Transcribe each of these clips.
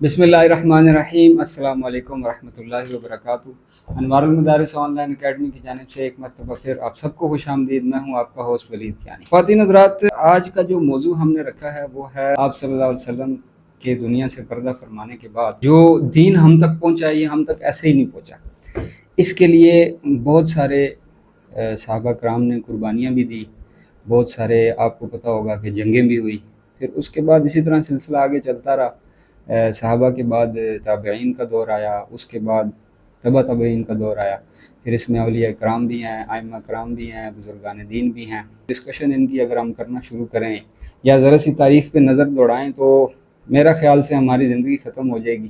بسم اللہ الرحمن الرحیم۔ السلام علیکم ورحمۃ اللہ وبرکاتہ۔ انوار المدارس آن لائن اکیڈمی کی جانب سے ایک مرتبہ پھر آپ سب کو خوش آمدید۔ میں ہوں آپ کا ہوسٹ ولید کیانی۔ خواتین حضرات، آج کا جو موضوع ہم نے رکھا ہے وہ ہے آپ صلی اللہ علیہ وسلم کے دنیا سے پردہ فرمانے کے بعد جو دین ہم تک پہنچا، یہ ہم تک ایسے ہی نہیں پہنچا۔ اس کے لیے بہت سارے صحابہ کرام نے قربانیاں بھی دی، بہت سارے آپ کو پتہ ہوگا کہ جنگیں بھی ہوئی، پھر اس کے بعد اسی طرح سلسلہ آگے چلتا رہا۔ صحابہ کے بعد تابعین کا دور آیا، اس کے بعد تبع تابعین کا دور آیا، پھر اس میں اولیاء کرام بھی ہیں، ائمہ کرام بھی ہیں، بزرگان دین بھی ہیں۔ ڈسکشن ان کی اگر ہم کرنا شروع کریں یا ذرا سی تاریخ پہ نظر دوڑائیں تو میرا خیال سے ہماری زندگی ختم ہو جائے گی،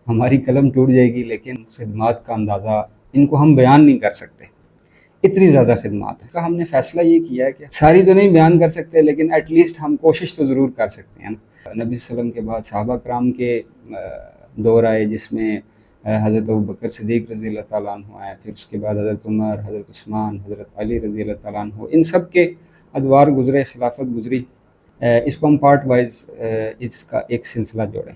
ہماری قلم ٹوٹ جائے گی، لیکن خدمات کا اندازہ ان کو ہم بیان نہیں کر سکتے، اتنی زیادہ خدمات ہیں۔ ہم نے فیصلہ یہ کیا ہے کہ ساری تو نہیں بیان کر سکتے، لیکن ایٹ لیسٹ ہم کوشش تو ضرور کر سکتے ہیں۔ نبی صلی اللہ علیہ وسلم کے بعد صحابہ کرام کے دور آئے، جس میں حضرت ابوبکر صدیق رضی اللہ تعالیٰ عنہ آئے، پھر اس کے بعد حضرت عمر، حضرت عثمان، حضرت علی رضی اللہ تعالیٰ عنہ، ان سب کے ادوار گزرے، خلافت گزری۔ اس کو ہم پارٹ وائز اس کا ایک سلسلہ جوڑیں،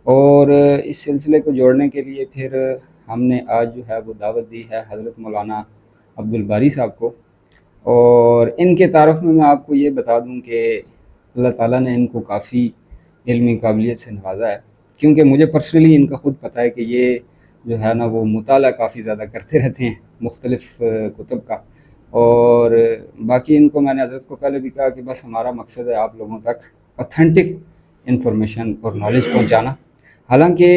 اور اس سلسلے کو جوڑنے کے لیے پھر ہم نے آج جو ہے وہ دعوت دی ہے حضرت مولانا عبدالباری صاحب کو۔ اور ان کے تعارف میں آپ کو یہ بتا دوں کہ اللہ تعالیٰ نے ان کو کافی علمی قابلیت سے نوازا ہے، کیونکہ مجھے پرسنلی ان کا خود پتہ ہے کہ یہ جو ہے نا وہ مطالعہ کافی زیادہ کرتے رہتے ہیں مختلف کتب کا۔ اور باقی ان کو میں نے حضرت کو پہلے بھی کہا کہ بس ہمارا مقصد ہے آپ لوگوں تک اوتھینٹک انفارمیشن اور نالج پہنچانا۔ حالانکہ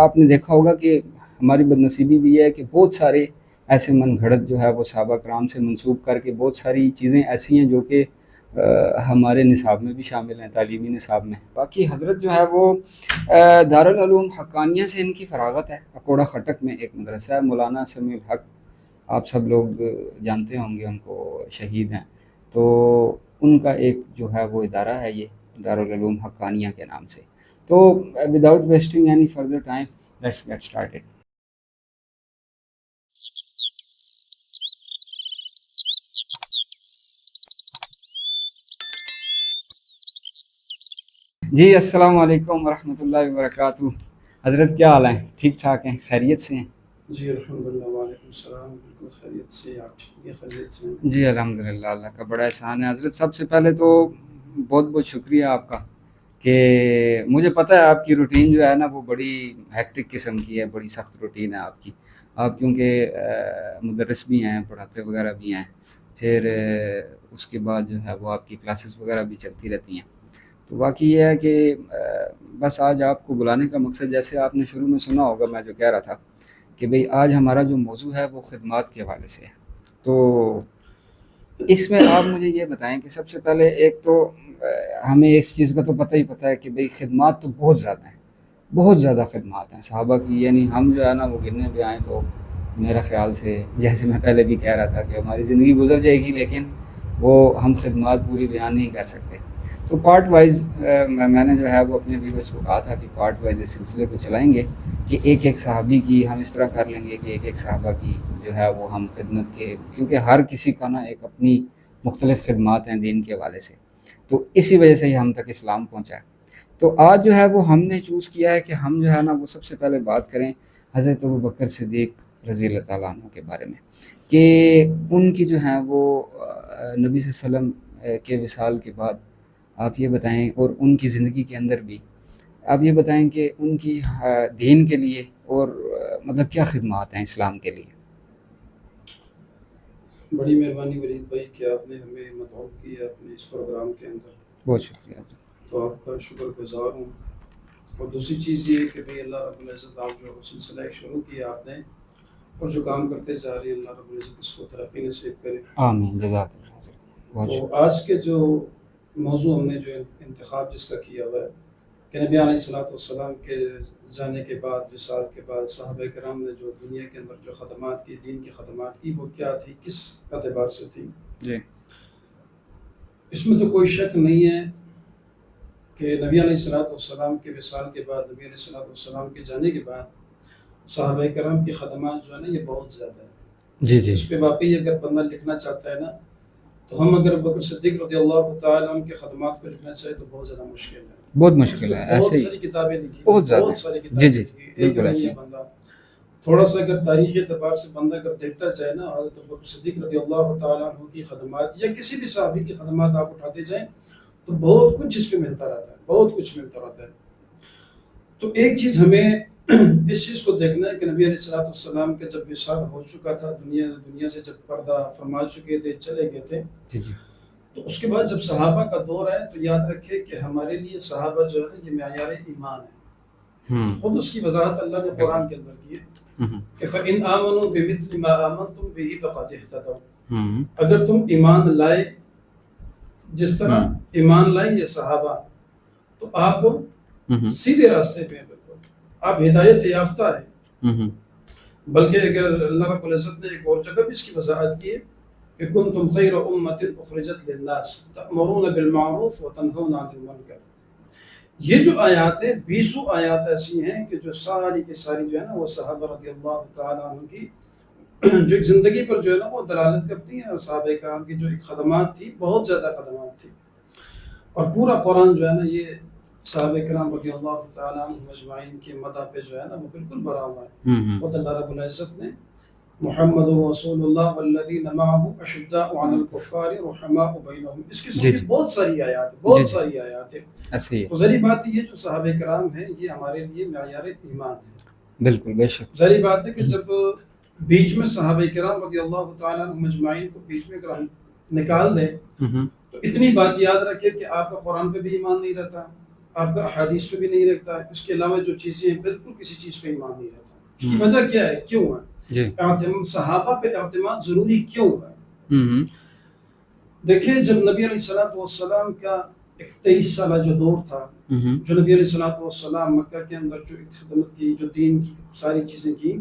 آپ نے دیکھا ہوگا کہ ہماری بدنصیبی بھی ہے کہ بہت سارے ایسے من گھڑت جو ہے وہ صحابہ کرام سے منسوب کر کے بہت ساری چیزیں ایسی ہیں جو کہ ہمارے نصاب میں بھی شامل ہیں، تعلیمی نصاب میں۔ باقی حضرت جو ہے وہ دارالعلوم حقانیہ سے ان کی فراغت ہے۔ اکوڑا خٹک میں ایک مدرسہ ہے، مولانا سمیع الحق، آپ سب لوگ جانتے ہوں گے ان کو، شہید ہیں، تو ان کا ایک جو ہے وہ ادارہ ہے، یہ دارالعلوم حقانیہ کے نام سے۔ تو without wasting any further time, let's get started. جی السلام علیکم ورحمۃ اللہ وبرکاتہ۔ حضرت کیا حال ہیں؟ ٹھیک ٹھاک ہیں؟ خیریت سے ہیں؟ جی الحمدللہ، وعلیکم السلام، بالکل خیریت سے۔ آپ ٹھیک ہیں؟ خیریت سے؟ جی الحمدللہ، اللہ کا بڑا احسان ہے۔ حضرت سب سے پہلے تو بہت بہت شکریہ آپ کا کہ مجھے پتہ ہے آپ کی روٹین جو ہے نا وہ بڑی ہیکٹک قسم کی ہے، بڑی سخت روٹین ہے آپ کی۔ آپ کیونکہ مدرس بھی ہیں، پڑھاتے وغیرہ بھی ہیں، پھر اس کے بعد جو ہے وہ آپ کی کلاسز وغیرہ بھی چلتی رہتی ہیں۔ تو باقی یہ ہے کہ بس آج آپ کو بلانے کا مقصد، جیسے آپ نے شروع میں سنا ہوگا میں جو کہہ رہا تھا کہ بھئی آج ہمارا جو موضوع ہے وہ خدمات کے حوالے سے ہے۔ تو اس میں آپ مجھے یہ بتائیں کہ سب سے پہلے ایک تو ہمیں اس چیز کا تو پتہ ہے کہ بھئی خدمات تو بہت زیادہ ہیں، بہت زیادہ خدمات ہیں صحابہ کی، یعنی ہم جو ہے نا وہ گننے پہ آئیں تو میرا خیال سے، جیسے میں پہلے بھی کہہ رہا تھا کہ ہماری زندگی گزر جائے گی، لیکن وہ ہم خدمات پوری بیان نہیں کر سکتے۔ تو پارٹ وائز میں نے جو ہے وہ اپنے ویورز کو کہا تھا کہ پارٹ وائز اس سلسلے کو چلائیں گے کہ ایک ایک صحابی کی ہم اس طرح کر لیں گے کہ ایک ایک صحابہ کی جو ہے وہ ہم خدمت کے، کیونکہ ہر کسی کا نا ایک اپنی مختلف خدمات ہیں دین کے حوالے سے، تو اسی وجہ سے ہی ہم تک اسلام پہنچا ہے۔ تو آج جو ہے وہ ہم نے چوز کیا ہے کہ ہم جو ہے نا وہ سب سے پہلے بات کریں حضرت ابوبکر صدیق رضی اللہ تعالیٰ عنہ کے بارے میں، کہ ان کی جو ہے وہ نبی صلی اللہ علیہ وسلم کے وصال کے بعد آپ یہ بتائیں، اور ان کی زندگی کے اندر بھی آپ یہ بتائیں کہ ان کی دین کے لیے اور مطلب کیا خدمات ہیں اسلام کے لیے۔ بڑی مہربانی ولید بھائی کہ آپ نے ہمیں مدعو کیا اپنے اس پروگرام کے اندر، بہت شکریہ۔ تو آپ کا شکر گزار ہوں۔ اور دوسری چیز یہ کہ بھئی اللہ رب العزت آپ جو سلسلہ ایک شروع کیا آپ نے، اور جو کام کرتے جا رہے ہیں، اللہ رب العزت اس کو ترقی نصیب کرے۔ آمین، جزاک اللہ حضرت، بہت تو شکریہ۔ آج کے جو موضوع ہم نے جو انتخاب جس کا کیا ہوا ہے کہ نبی علیہ الصلوۃ والسلام کے جانے کے بعد، وصال کے بعد صحابہ کرام نے جو دنیا کے اندر جو خدمات کی، دین کی خدمات کی، وہ کیا تھی، کس اعتبار سے تھی۔ جی اس میں تو کوئی شک نہیں ہے کہ نبی علیہ الصلوۃ والسلام کے وصال کے بعد، نبی علیہ الصلوۃ والسلام کے جانے کے بعد صحابہ کرام کی خدمات جو ہے نا یہ بہت زیادہ ہے۔ جی جی اس پہ واقعی اگر بندہ لکھنا چاہتا ہے نا، تو ہم اگر ابوبکر صدیق رضی اللہ تعالیٰ عنہ کے خدمات کو لکھنا چاہے تو بہت زیادہ مشکل ہے۔ بہت مشکل ہے بہت ایسے ہی ساری کتابیں لکھی، بہت زیادہ ساری جی کتابیں جی لکھی، ایک بالکل نہیں ایسے ہے بندہ تھوڑا سا اگر تاریخی اعتبار سے بندہ اگر دیکھتا چاہے نا حضرت ابوبکر صدیق رضی اللہ تعالیٰ عنہ کی خدمات یا کسی بھی صحابی کی خدمات آپ اٹھاتے جائیں تو بہت کچھ اس پہ ملتا رہتا ہے، بہت کچھ ملتا رہتا ہے۔ تو ایک چیز ہمیں اس چیز کو دیکھنا ہے کہ نبی علیہ الصلوۃ والسلام کا جب وصال ہو چکا تھا، دنیا سے جب پردہ فرما چکے تھے، چلے گئے تھے، جی جی تو اس کے بعد جب صحابہ کا دور ہے تو یاد رکھے کہ ہمارے لیے صحابہ جو ہے یہ معیار ایمان ہے۔ خود اس کی وضاحت اللہ نے قرآن کے اندر کی ہے کہ فَإِنْ آمَنُوا بِمِثْلِ مَا آمَنْتُمْ بِهِ فَقَدِ اهْتَدَوْا، اگر تم ایمان لائے جس طرح ایمان لائے یہ صحابہ تو آپ سیدھے راستے پہ ہیں، بالکل آپ ہدایت یافتہ ہیں۔ بلکہ اگر اللہ رب العزت نے ایک اور جگہ بھی اس کی وضاحت کی ہے کہ کنتم خیر امۃ اخرجت للناس تأمرون بالمعروف وتنہون عن المنکر۔ یہ جو آیات ہیں 20 آیات ایسی ہیں کہ جو ساری کی ساری جو ہے نا وہ صحابہ رضی اللہ تعالیٰ عنہ کی جو ایک زندگی پر جو ہے نا وہ دلالت کرتی ہیں، اور صحابہ کرام کی جو ایک خدمات تھی، بہت زیادہ خدمات تھی، اور پورا قرآن جو ہے نا یہ صحابہ کرام رضی اللہ تعالیٰ عنہ مجمعین کے مدح پہ جو ہے نا وہ بالکل بھرا ہوا ہے۔ خود اللہ رب العزت نے محمد رسول اللہ والذین معہ اشداء علی الکفار رحماء بینہم، اس قسم کی بہت ساری آیات ہیں، بہت ساری آیات ہیں۔ تو ظاہری بات یہ جو صحابہ کرام ہیں یہ ہمارے لیے معیار ایمان ہے، بالکل بے شک۔ ظاہری بات ہے کہ جب بیچ میں صحابہ کرام رضی اللہ تعالیٰ عنہ مجمعین کو بیچ میں اگر ہم نکال دیں تو اتنی بات یاد رکھے کہ آپ کا قرآن پہ بھی ایمان نہیں رہتا، آپ کا احادیث پہ بھی نہیں رہتا، اس کے علاوہ جو چیزیں ہیں بالکل کسی چیز پہ ایمان نہیں رہتا۔ اس کی وجہ کیا ہے، کیوں ہے صحابہ پہ اعتماد ضروری کیوں ہے؟ دیکھیں جب نبی علیہ الصلوۃ والسلام کا ایک 23 سالہ جو دور تھا، جو نبی علیہ الصلوۃ والسلام مکہ کے اندر جو خدمت کی، جو دین کی ساری چیزیں کی،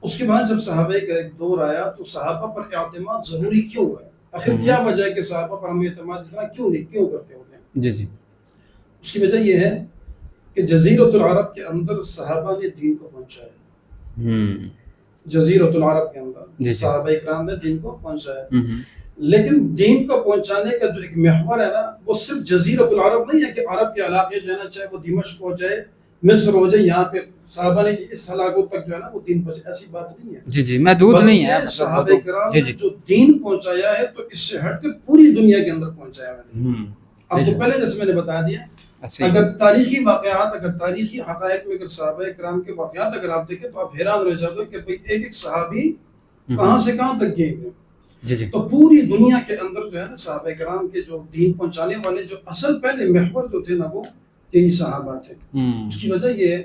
اس کے بعد جب صحابہ کا ایک دور آیا تو صحابہ پر اعتماد ضروری کیوں ہے؟ آخر کیا وجہ ہے کہ صحابہ پر ہم اعتماد اتنا کیوں کرتے ہوتے ہیں؟ اس کی وجہ یہ ہے کہ جزیرۃ العرب کے اندر صحابہ نے دین کو پہنچایا، جزیرۃ العرب کے اندر صحابہ اکرام نے دین کو پہنچایا، لیکن دین کو پہنچانے کا جو ایک محور ہے نا وہ صرف جزیرۃ العرب نہیں ہے کہ عرب کے علاقے جو ہے نا چاہے وہ دمشق ہو جائے، مصر ہو جائے، یہاں پہ صحابہ نے اس علاقوں تک جو ہے نا وہ دین پہنچایا، ایسی بات نہیں ہے، محدود نہیں ہے۔ صحابہ کرام نے جو دین پہنچایا ہے تو اس سے ہٹ کے پوری دنیا کے اندر پہنچایا ہے۔ آپ کو پہلے جیسے میں نے بتا دیا، اگر تاریخی واقعات، اگر تاریخی حقائق میں اگر صحابہ کرام کے واقعات اگر آپ دیکھیں تو آپ حیران رہ جاؤ گے کہ بھئی ایک ایک صحابی کہاں سے کہاں تک گئے ہیں۔ تو پوری دنیا کے اندر جو ہے نا صحابہ کرام کے جو دین پہنچانے والے جو اصل پہلے محور جو تھے نا وہ یہی صحابہ تھے۔ اس کی وجہ یہ ہے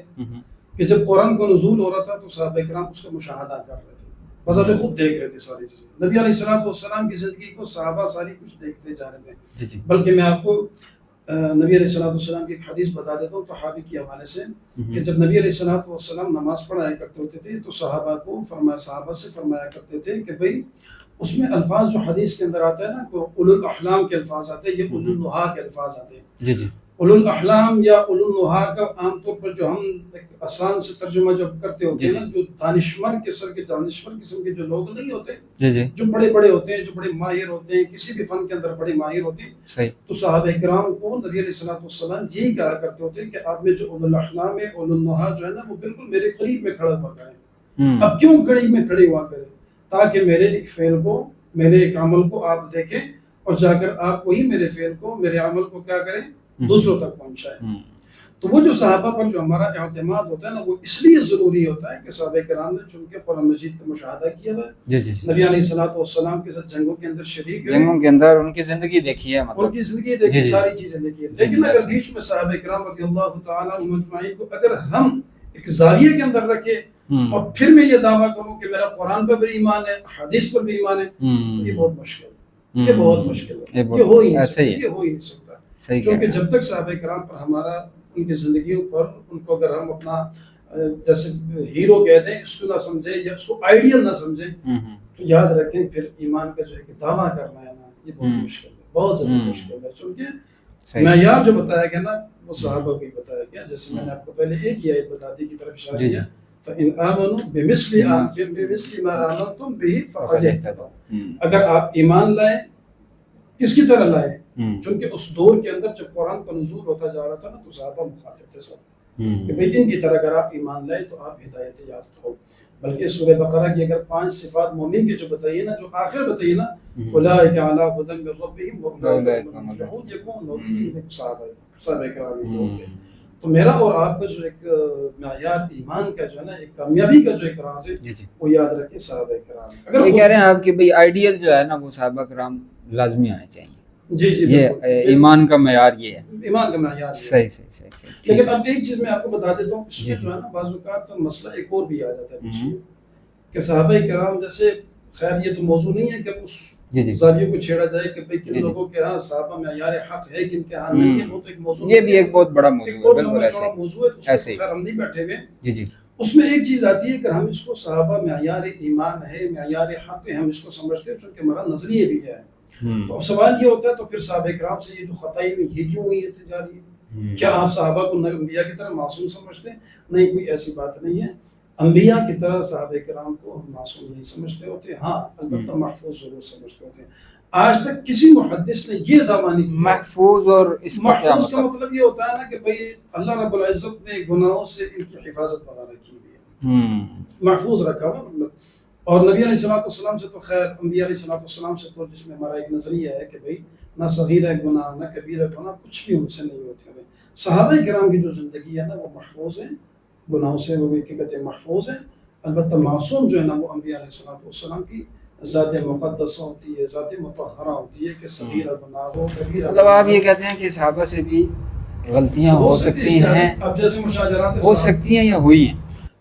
کہ جب قرآن کو نزول ہو رہا تھا تو صحابہ کرام اس کا مشاہدہ کر رہے تھے، بذات خود دیکھ رہے تھے ساری چیزیں، نبی علیہ الصلوۃ والسلام کی زندگی کو صحابہ ساری کچھ دیکھتے جا رہے تھے۔ بلکہ میں آپ کو نبی علیہ الصلوۃ والسلام کی ایک حدیث بتا دیتا ہوں صحابی کے حوالے سے، کہ جب نبی علیہ الصلوۃ والسلام نماز پڑھایا کرتے ہوتے تھے تو صحابہ سے فرمایا کرتے تھے کہ بھئی اس میں الفاظ جو حدیث کے اندر آتا ہے نا کہ اولو الاحلام کے الفاظ آتے ہیں، یہ اولو النہا کے الفاظ آتے ہیں۔ اولو الاحلام یا اولو النہا کا عام طور پر جو ہم ایک آسان سے ترجمہ جب کرتے ہوتے ہیں نا، جو دانشور قسم کے جو لوگ نہیں ہوتے، جو بڑے بڑے ہوتے ہیں، جو بڑے ماہر ہوتے ہیں، کسی بھی فن کے اندر بڑے ماہر ہوتے ہیں، تو صحابہ کرام کو نبی علیہ الصلوۃ والسلام یہی کہا کرتے ہوتے ہیں کہ آپ میں جو اولو الاحلام ہے، اولو النہا جو ہے نا وہ بالکل میرے قریب میں کھڑا ہوا کریں۔ اب کیوں قریب میں کھڑے ہوا کریں؟ تاکہ میرے ایک فعل کو، میرے ایک عمل کو آپ دیکھیں اور جا کر آپ وہی میرے فعل کو، میرے عمل کو کیا کریں، دوسروں تک پہنچائیں۔ تو وہ جو صحابہ پر جو ہمارا اعتماد ہوتا ہے نا وہ اس لیے ضروری ہوتا ہے کہ صحابہ کرام نے چونکہ قرآن مجید کا مشاہدہ کیا ہوا ہے، نبی علیہ الصلوۃ والسلام کے ساتھ جنگوں کے اندر شریک ہوئے، جنگوں کے اندر ان کی زندگی دیکھی ہے، ان کی زندگی دیکھی، ساری چیزیں دیکھی ہے۔ لیکن اگر بیچ میں صحابہ کرام رضی اللہ تعالیٰ عنہم اجمعین کو اگر ہم ایک زاویے کے اندر رکھے اور پھر میں یہ دعویٰ کروں کہ میرا قرآن پر بھی ایمان ہے، حدیث پر بھی ایمان ہے، تو یہ بہت مشکل ہے، یہ بہت مشکل ہے، یہ ہو ہی نہیں سکتا۔ کیونکہ جب تک صحابہ کرام پر ہمارا، ان کی زندگیوں پر، ان کو اگر ہم اپنا جیسے ہیرو کہہ دیں، اس کو نہ سمجھیں یا اس کو آئیڈیل نہ سمجھیں، تو یاد رکھیں پھر ایمان کا جو ایک دعویٰ کرنا ہے نا یہ بہت مشکل ہے، بہت زیادہ مشکل ہے۔ چونکہ معیار جو بتایا گیا نا وہ صحابہ کو ہی بتایا گیا، جیسے میں نے آپ کو پہلے ایک ہی آیت بتا دی کی طرف اشارہ کیا، فَإِنْ آمَنُوا بِمِثْلِ مَا آمَنْتُمْ بِهِ فَقَدِ اهْتَدَوْا۔ اگر آپ ایمان لائے، کس کی طرح لائے؟ چونکہ اس دور کے اندر جب قرآن کا نزول ہوتا جا رہا تھا نا تو صحابہ مخاطب تھے سب کہ بھئی ان کی طرح اگر آپ ایمان لائے تو آپ ہدایت یافتہ ہو. بلکہ سورہ بقرہ کی اگر 5 صفات مومن کی جو بتائیے نا، جو آخر بتائیے نا، اولئک علی ہدی من ربہم واولئک هم المفلحون، یہ کون لوگ ہیں؟ صحابہ کرام لوگ تھے. تو میرا اور آپ کا جو ایک معیار ایمان کا جو ہے نا، ایک کامیابی کا جو ایک راز ہے وہ یاد رکھیں صحابہ کرام. اگر یہ کہہ رہے ہیں آپ کہ بھئی آئیڈیل جو ہے نا وہ صحابہ کرام لازمی آنے چاہیے. جی یہ ایمان کا معیار یہ ہے. ایمان کا معیار صحیح. لیکن اب ایک چیز میں آپ کو بتا دیتا ہوں، اس میں جو ہے نا بعض اوقات مسئلہ ایک اور بھی آ جاتا ہے کہ صحابہ کرام جیسے، خیر یہ تو موضوع نہیں ہے کہ اس زاویے کو چھیڑا جائے کہ بھئی کن لوگوں کے ہاں صحابہ معیار حق ہے، کن کے ہاں نہیں ہے. وہ تو ایک موضوع، یہ بھی ایک بہت بڑا موضوع ہے، بالکل ایسا موضوع ہے. اس میں خیر ہم نہیں بیٹھے ہوئے. اس میں ایک چیز آتی ہے کہ ہم اس کو صحابہ معیار ایمان ہے، معیار حق ہے، ہم اس کو سمجھتے ہیں چونکہ ہمارا نظریہ بھی ہے. تو اب سوال یہ ہوتا ہے تو پھر صحابہ کرام سے یہ جو خطائی ہوئی یہ کیوں ہوئی جا رہی ہے؟ کیا آپ صحابہ کو انبیاء کی طرح معصوم سمجھتے ہیں؟ نہیں، کوئی ایسی بات نہیں ہے. انبیاء کی طرح صحابہ کرام کو ہم معصوم نہیں سمجھتے ہوتے، ہاں البتہ محفوظ ضرور سمجھتے ہوتے ہیں. آج تک کسی محدث نے یہ دعویٰ نہیں کیا محفوظ. اور اس محفوظ کا مطلب یہ ہوتا ہے نا کہ بھئی اللہ رب العزت نے گناہوں سے ان کی حفاظت وغیرہ کی ہوئی ہے، محفوظ رکھا ہوا مطلب. اور نبی علیہ السلام سے تو خیر، انبیاء علیہ السلام سے تو جس میں ہمارا ایک نظریہ ہے کہ بھئی نہ صغیرہ گناہ نہ کبیرہ گناہ کچھ بھی ان سے نہیں ہوتے ہیں. صحابہ کرام کی جو زندگی ہے نا وہ محفوظ ہے گناہوں سے، وہ حقیقت محفوظ ہے. البتہ معصوم جو ہے نا وہ انبیاء علیہ السلام کی ذات مقدس ہوتی ہے، ذات مطہرہ ہوتی ہے کہ صغیرہ گناہ ہو کبیرہ. مطلب آپ یہ کہتے ہیں کہ صحابہ سے بھی غلطیاں ہو سکتی ہیں، اب جیسے مشاجرات ہو سکتی ہیں یا ہوئی ہیں؟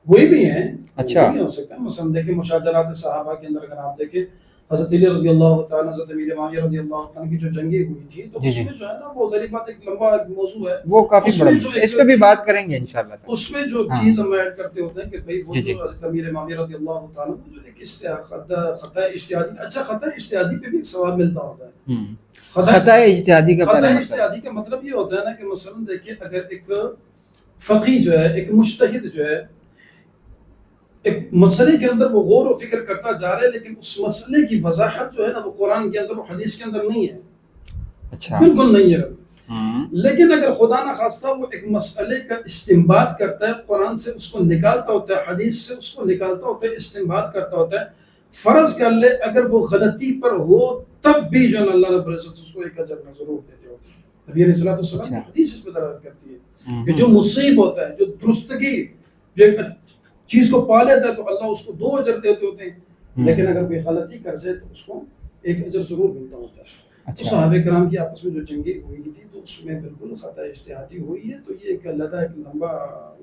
ہوئی بھی ہیں. اچھا، ہو سکتا ہے. مثلا دیکھیں مشاجرات صحابہ کے اندر اگر آپ دیکھیں حضرت علی رضی اللہ تعالیٰ، حضرت امیر معاویہ رضی اللہ تعالیٰ کی جو جنگیں ہوئی تھی تو اس میں جو ہے نا وہ ظاہر بات ایک لمبا موضوع ہے، وہ کافی بڑا، اس پہ بھی بات کریں گے انشاءاللہ. اس میں جو چیز ہم ایڈ کرتے ہوتے ہیں کہ بھئی وہ جو حضرت امیر معاویہ رضی اللہ تعالیٰ جو ایک خطا اجتہادی، اچھا خطا اجتہادی پہ بھی ایک ثواب ملتا ہوتا ہے. خطا اجتہادی کا مطلب یہ ہوتا ہے نا کہ مثلا دیکھیں اگر ایک فقیہ جو ہے، ایک مجتہد جو ہے، ایک مسئلے کے اندر وہ غور و فکر کرتا جا رہا ہے لیکن اس مسئلے کی وضاحت جو ہے نا وہ قرآن کے اندر، وہ حدیث کے اندر نہیں ہے. اچھا، بالکل نہیں ہے. لیکن اگر خدا نہ خواستہ وہ ایک مسئلے کا استنباط کرتا ہے، قرآن سے اس کو نکالتا ہوتا ہے، حدیث سے اس کو نکالتا ہوتا ہے، استنباط کرتا ہوتا ہے. فرض کر لے اگر وہ غلطی پر ہو تب بھی جو ہے اللہ رب العزت اس کو ایک اجر ضرور دیتے ہوتے ہیں. نبی علیہ السلام کی حدیث اس پہ دلالت کرتی ہے کہ جو مصیب ہوتا ہے، جو درستگی، جو ایک چیز کو پا لیتا ہے تو اللہ اس کو 2 اجر دیتے ہوتے ہیں، لیکن اگر کوئی غلطی کر جائے تو اس کو ایک اجر ضرور ملتا ہوتا ہے. تو صحابہ کرام کی آپس میں جو جنگیں ہوئی تھی تو اس میں بالکل خطا اجتہادی ہوئی ہے. تو یہ ایک علیحدہ ایک لمبا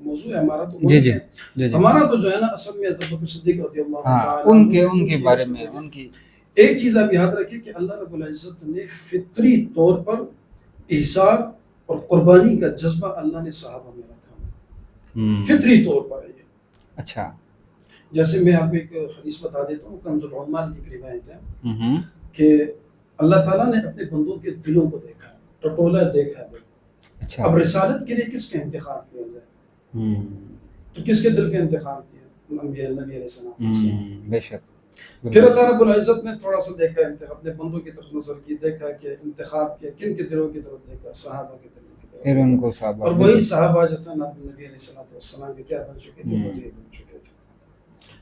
موضوع ہے. ہمارا تو ہمارا تو جو ہے نا اصل میں حضرت بکر صدیق رضی اللہ تعالیٰ ان کے بارے میں ان کی ایک چیز آپ یاد رکھیں کہ اللہ رب العزت نے فطری طور پر ایثار اور قربانی کا جذبہ اللہ نے صحابہ میں رکھا ہے، فطری طور پر ہے یہ. اچھا، جیسے میں آپ کو ایک حدیث بتا دیتا ہوں، کنز العمال کی ایک روایت ہے کہ اللہ تعالیٰ نے اپنے بندوں کے دلوں کو دیکھا ہے، ٹٹولا دیکھا ہے. اچھا، اب رسالت کے لیے کس کا انتخاب کیا جائے؟ تو کس کے دل کا انتخاب کیا؟ انبیاء، نبی علیہ السلام. بے شک. پھر اللہ رب العزت نے تھوڑا سا دیکھا، اپنے بندوں کی طرف نظر کی، دیکھا کہ انتخاب کیا کن کے دلوں کی طرف دیکھا، صحابہ کے دلوں کی طرف. پھر ان کو صحابہ، اور وہی صحابہ جو تھا نبی علیہ السلام کے کیا بن چکے تھے؟ وزیر بن چکے تھے.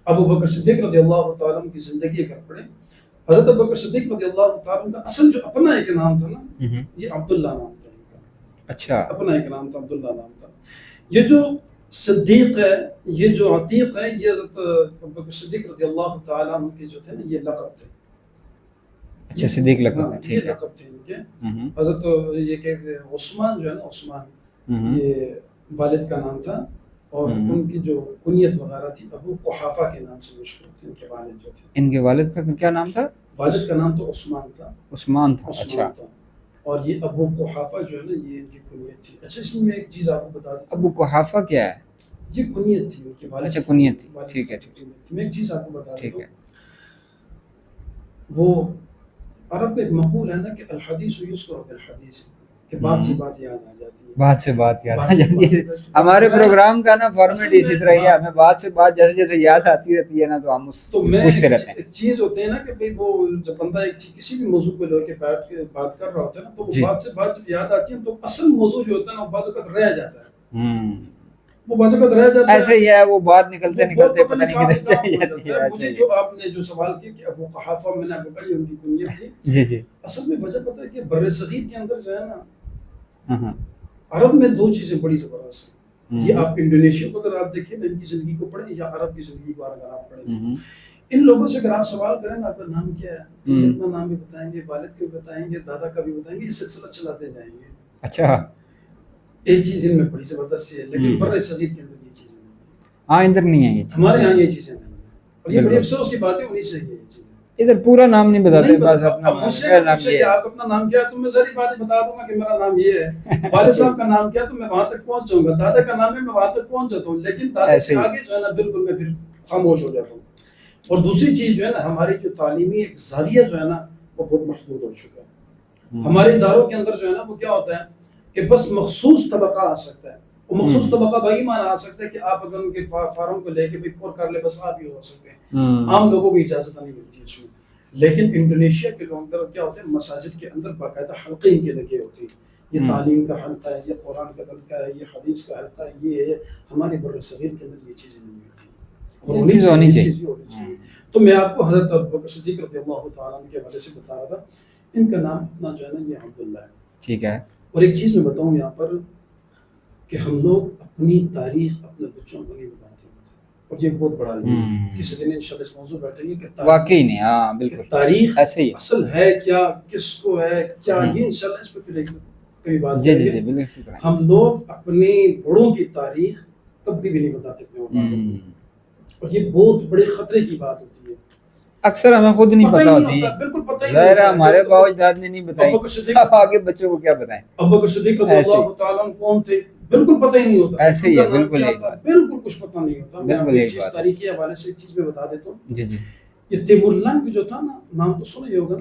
ابو بکر صدیق رضی اللہ تعالیٰ عنہ کی زندگی اگر پڑھیں، حضرت ابو بکر صدیق رضی اللہ تعالیٰ عنہ کا اصل جو اپنا ایک نام تھا نا، یہ عبداللہ نام تھا ان کا. اچھا، اپنا ایک نام تھا، عبداللہ نام تھا. یہ جو صدیق ہے، یہ جو عتیق ہے، یہ حضرت ابو بکر صدیق رضی اللہ تعالیٰ عنہ کے جو تھے نا یہ لقب تھے. اچھا، صدیق لقب ہے، ٹھیک ہے، لقب تھے ان کے. حضرت یہ کہ عثمان جو ہے نا، عثمان یہ والد کا نام تھا اور ان کی جو کنیت وغیرہ تھی ابو قحافہ کے نام سے مشہور تھی. ان کے والد جو تھے، ان کے والد کا کیا نام تھا؟ والد کا نام تو عثمان تھا. عثمان تھا. اچھا، اور یہ ابو قحافہ جو ہے نا یہ ان کی کنیت تھی. اچھا، اس میں ایک چیز آپ کو بتا دوں، ابو قحافہ کیا ہے؟ یہ کنیت تھی ان کے والد. اچھا، کنیت تھی، ٹھیک ہے. میں ایک چیز آپ کو بتا دوں، وہ عرب کا ایک مقول ہے نا کہ الحدیث یذکر بالحدیث، کہ بات سی بات یاد آ جاتی ہے. بات سے بات یاد آ بات سے جاتی ہے. بات- ہمارے میں- پروگرام کا نا فارمیٹ اصل میں- اسی طرح ہی ہے, ہمیں بات سے بات جیسے جیسے یاد آتی رہتی ہے نا تو ہم اس تو میں پوچھتے رہتے ہیں. ایک چیز ہوتے ہیں نا کہ بھئی وہ جب بندہ ایک چیز کسی بھی موضوع کو لے کے بیٹھ کے بات کر رہا ہوتا ہے نا تو وہ جی. بات سے بات جب یاد آتی ہے تو اصل موضوع جو ہوتا ہے نا وہ بعض اوقات رہ جاتا ہے. ہوں. وہ بعض اوقات رہ جاتا ہے. ایسے ہی ہے, وہ بات نکلتے وہ نکلتے پتہ پتہ نہیں کہاں سے کدھر کہاں چلی پہنچ جاتی جاتا ہے. ہے. ایسے مجھے ہی جو آپ نے جو سوال کیا کہ ابو قحافہ میں نے آپ کو کہا یہ ان کی کنیت تھی. جی جی. اصل میں وجہ پتہ ہے کہ بر صغیر کے اندر جو ہے نا ہاں. عرب میں دو چیزیں بڑی زبردست ہیں. یہ آپ انڈونیشیا کو اگر آپ دیکھیں ان کی زندگی کو پڑھیں یا عرب کی زندگی کو اگر آپ پڑھیں, ان لوگوں سے اگر آپ سوال کریں نا آپ کا نام کیا ہے, تو یہ اپنا نام بھی بتائیں گے, والد کا بھی بتائیں گے, دادا کا بھی بتائیں گے, یہ سلسلہ چلاتے جائیں گے. اچھا. ایک چیز ان میں بڑی زبردست ہے, لیکن بر صغیر کے اندر یہ چیزیں نہیں ہیں. ہاں ادھر نہیں ہے یہ چیز. ہمارے یہاں یہ چیزیں نہیں ہیں, اور یہ بڑی افسوس کی بات ہے, انہیں سے یہ چیزیں. ادھر پورا نام نہیں بتاتے, بس اپنا اب مجھ سے میرا نام پوچھے یہ کہ ہے. آپ اپنا نام کیا ہے تو میں ساری باتیں بتا دوں گا کہ میرا نام یہ ہے. والد صاحب کا نام کیا تو میں وہاں تک پہنچ جاؤں گا. دادا کا نام ہے میں وہاں تک پہنچ جاتا ہوں, لیکن دادا سے آگے جو ہے نا بالکل میں پھر خاموش ہو جاتا ہوں. اور دوسری چیز جو ہے نا ہماری جو تعلیمی ایک زاویہ جو ہے نا وہ بہت محدود ہو چکا ہے. ہمارے اداروں کے اندر جو ہے نا وہ کیا ہوتا ہے کہ بس مخصوص طبقہ آ سکتا ہے. وہ مخصوص طبقہ بھائی مانا آ سکتا ہے کہ آپ اگر ان کے فارم کو لے کے بھی پر کر لے بس آپ ہی ہو سکتے ہیں. عام لوگوں کو اجازت نہیں ملتی اس میں. لیکن انڈونیشیا کے لوگوں اندر کیا ہوتے ہیں, مساجد کے اندر باقاعدہ حلقے ان کے لگے ہوتے ہیں. یہ تعلیم کا حلقہ ہے, یہ قرآن کا حلقہ ہے, یہ حدیث کا حلقہ ہے, یہ ہے. ہمارے بر صغیر کے اندر یہ چیزیں نہیں ہوتی, اور ہونی چاہیے. تو میں آپ کو حضرت ابوبکر صدیق رضی اللہ تعالیٰ عنہ کے حوالے سے بتا رہا تھا. ان کا نام اپنا جو ہے نا یہ عبداللہ ہے. ٹھیک ہے. اور ایک چیز میں بتاؤں یہاں پر کہ ہم لوگ اپنی تاریخ اپنے بچوں کو نہیں بتاتے ہوتے, اور یہ بہت بڑا ہے. کسی دن انشاءاللہ اس موضوع بیٹھیں گے کہ واقعی نہیں. ہاں بالکل تاریخ ایسے ہی اصل ہے کیا, کس کو ہے کیا, یہ انشاءاللہ اس پہ پھر کبھی بات جی کریں جی گے. جی بالکل. ہم لوگ اپنے بڑوں کی تاریخ کبھی بھی نہیں بتاتے اپنے اولادوں کو, اور یہ بہت بڑے خطرے کی بات ہوتی ہے. اکثر ہمیں خود نہیں پتا ہوتی, بالکل پتہ ہی ظاہر ہے ہمارے باپ اجداد نے نہیں بتائی, آگے بچوں کو کیا بتائیں. ابوبکر صدیق رضی اللہ تعالیٰ عنہ کون تھے بالکل پتہ ہی نہیں ہوتا. ایسے ہی ہے, بالکل ایک بات, بالکل کچھ پتہ نہیں ہوتا. میں آپ کو ایک چیز بات تاریخی حوالے سے ایک چیز میں بتا دیتا ہوں. جی جی. یہ تیمور لنگ جو تھا نا, نام تو سنا ہی ہوگا.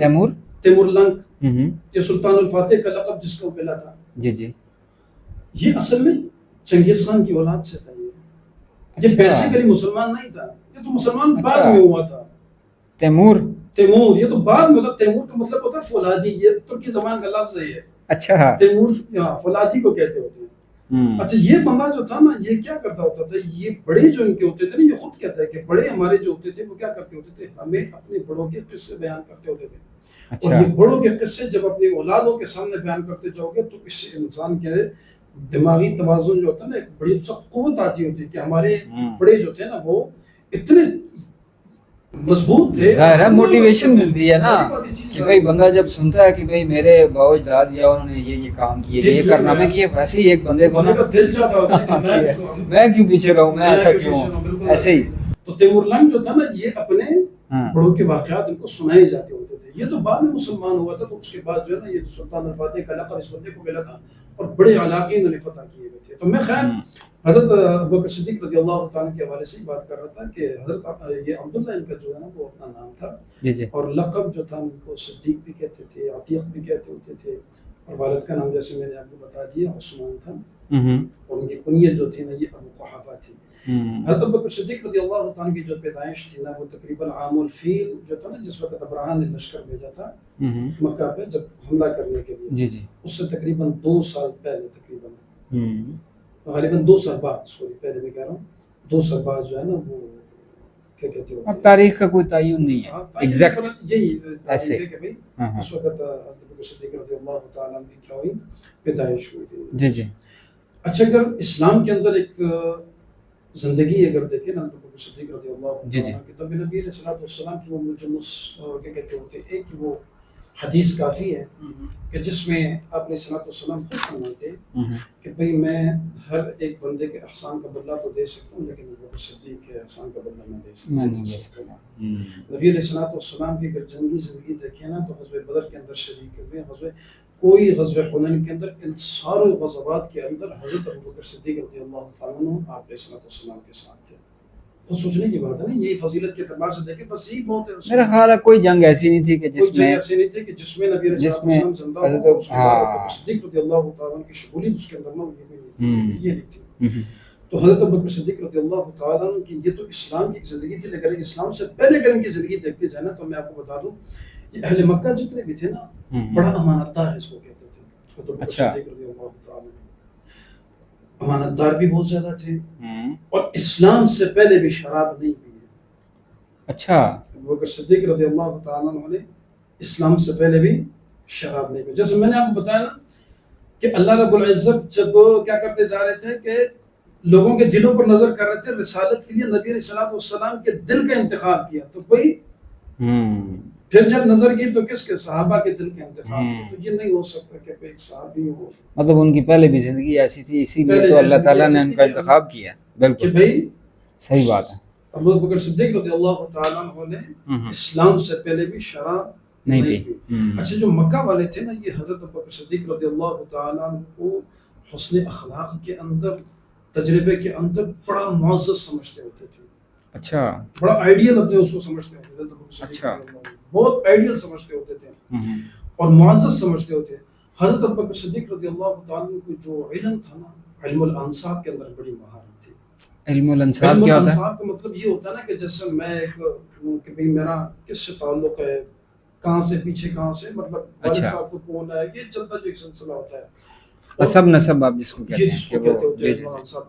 تیمور لنگ, یہ سلطان الفاتح کا لقب جس کو ملا تھا. جی جی. یہ اصل میں چنگیز خان کی اولاد سے تھا. یہ بیسیکلی مسلمان نہیں تھا, یہ تو مسلمان بعد میں ہوا تھا. تیمور یہ تو بعد میں ہوتا. تیمور کا مطلب ہوتا ہے فولادی, یہ ترکی زبان کا لفظ ہے یہ. اچھا. تیمور فولادی کو کہتے ہوتے ہیں. اچھا یہ بندہ جو تھا نا یہ کیا کرتا ہوتا تھا, یہ بڑے جو ان کے ہوتے تھے نا, یہ خود کہتا ہے کہ بڑے ہمارے جو ہوتے تھے وہ کیا کرتے ہوتے تھے, ہمیں اپنے بڑوں کے قصے بیان کرتے ہوتے تھے. اور یہ بڑوں کے قصے جب اپنی اولادوں کے سامنے بیان کرتے جاؤ گے تو اس سے انسان کے دماغی توازن جو ہوتا ہے نا ایک بڑی سخت قوت آتی ہوتی ہے کہ ہمارے بڑے جو تھے نا وہ اتنے مضبوط تھے. ظاہر ہے موٹیویشن ملتی ہے نا کہ بھائی بندہ جب سنتا ہے کہ بھئی میرے باپ اجداد یا انہوں نے یہ کام کیے, یہ کارنامے کیے, ویسے ہی ایک بندے کو نا دل چاہتا ہوتا ہے کہ میں کیوں پیچھے رہوں, میں ایسا کیوں ہوں. ایسے ہی تو تیمور لنگ جو تھا نا یہ اپنے بڑوں کے واقعات ان کو سنائے جاتے ہوتے تھے. یہ تو بعد میں مسلمان ہوا تھا, تو اس کے بعد جو ہے نا یہ سلطان الفاتح کا لقب اس بندے کو ملا تھا, اور بڑے علاقے انہوں نے فتح کیے ہوئے تھے. تو میں خیر حضرت ابوبکر صدیق رضی اللہ تعالیٰ کے حوالے سے بات کر رہا تھا کہ حضرت یہ عبداللہ ان کا جو ہے نا وہ اپنا نام تھا, اور لقب جو تھا ان کو صدیق بھی کہتے تھے, عتیق بھی کہتے ہوتے تھے, اور والد کا نام جیسے میں نے آپ کو بتا دیا عثمان تھا, اور ان کی کنیت جو تھی نا یہ ابو قحافہ تھی. حضرت ابوبکر صدیق رضی اللہ تعالیٰ کی جو پیدائش تھی نا وہ تقریباً عام الفیل جو تھا نا, جس وقت ابراہیم نے لشکر بھیجا تھا مکہ پہ جب حملہ کرنے کے لیے, اس سے تقریباً 2 سال پہلے, تقریباً غالباً 2 سال بعد, پہلے میں کہہ رہا ہوں 2 سال بعد جو ہے نا وہ کیا کہتے ہیں, تاریخ کا کوئی تعین نہیں ہے ایگزیکٹ, یہی تاریخ ہے کہ بھئی اس وقت حضرت ابوبکر صدیق رضی اللہ تعالیٰ کی کیا ہوئی, پیدائش ہوئی تھی. جی جی. اچھا اگر اسلام کے اندر ایک زندگی اگر دیکھیں نا حضرت ابوبکر صدیق رضی اللہ تعالیٰ کی, تو نبی علیہ الصلوۃ والسلام کی وہ جو کیا کہتے ہوتے ہیں, ایک وہ حدیث کافی ہے کہ جس میں آپ نے صلی اللہ علیہ وسلم خود فرماتے کہ بھئی میں ہر ایک بندے کے احسان کا بدلہ تو دے سکتا ہوں, لیکن ابوبکر صدیق کے احسان کا بدلہ میں دے سکتا ہوں. نبی علیہ الصلوۃ والسلام کی اگر جنگی زندگی دیکھیں نا تو غزوہ بدر کے اندر شریک ہوئے, کوئی غزوہ حنین کے اندر, ان سارے غزوات کے اندر حضرت ابوبکر صدیق رضی اللہ تعالیٰ عنہ آپ علیہ الصلوۃ والسلام کے ساتھ تھے. خود سوچنے کی بات ہے نا, یہی فضیلت کے اعتبار سے دیکھیں بس یہی بہت ہے. میرا خیال ہے کوئی جنگ ایسی نہیں تھی کہ کوئی جس جگہ میں ایسی نہیں تھی کہ جس میں نبی علیہ السلام زندہ ہو, حضرت اس کے بعد ابوبکر صدیق رضی اللہ تعالیٰ عنہ کی شمولیت اس کے اندر نہ ہوئی, یہ نہیں تھی. تو حضرت ابوبکر صدیق رضی اللہ تعالیٰ عنہ کی یہ تو اسلام کی زندگی تھی, لیکن اسلام سے پہلے اگر ان کی زندگی دیکھتے جائیں نا تو میں آپ کو بتا دوں یہ اہل مکہ جتنے بھی تھے نا بڑا امانت دار اس کو کہتے تھے. حضرت ابوبکر صدیق رضی اللہ تعالیٰ امانت دار بھی بہت زیادہ تھے اور اسلام سے پہلے بھی شراب نہیں پی ہے. اچھا, ابوبکر صدیق رضی اللہ تعالیٰ عنہ نے اسلام سے پہلے بھی شراب نہیں پی. جیسے میں نے آپ کو بتایا نا کہ اللہ رب العزت جب کیا کرتے جا رہے تھے کہ لوگوں کے دلوں پر نظر کر رہے تھے, رسالت کے لیے نبی علیہ الصلوۃ والسلام کے دل کا انتخاب کیا, تو کوئی پھر جب نظر کی تو کس کے, صحابہ کے دل کا انتخاب کیا. تو یہ نہیں ہو سکتا کہ کوئی ایک صحابی ہو, مطلب ان کی پہلے بھی زندگی ایسی تھی, اسی لیے تو اللہ تعالیٰ نے ان کا انتخاب کیا. بالکل بھائی صحیح بات ہے. ابو بکر صدیق رضی اللہ تعالیٰ عنہ نے اسلام سے پہلے بھی شراب نہیں پی. اچھا, جو مکہ والے تھے نا, یہ حضرت ابو بکر صدیق رضی اللہ تعالیٰ عنہ کو حسن اخلاق کے اندر, تجربے کے اندر بڑا معزز سمجھتے ہوتے تھے. اچھا, بڑا آئیڈیل اپنے اس کو سمجھتے ہوتے تھے. اچھا, بہت آئیڈیل سمجھتے ہوتے تھے اور معزز سمجھتے ہوتے. حضرت ابو بکر صدیق رضی اللہ تعالیٰ عنہ کو جو علم تھا نا, علم الانساب کے اندر بڑی مہارت تھی. علم الانساب کیا ہوتا ہے؟ الانساب کا مطلب یہ ہوتا ہے نا کہ جیسے میں ایک کہ بھئی میرا کس سے تعلق ہے, کہاں سے پیچھے کہاں سے, مطلب والد صاحب کو کون ہے, یہ چلتا جو ایک سلسلہ ہوتا ہے. نسب نسب آپ جس کو کہتے ہیں, جس کو کہتے ہوتے ہیں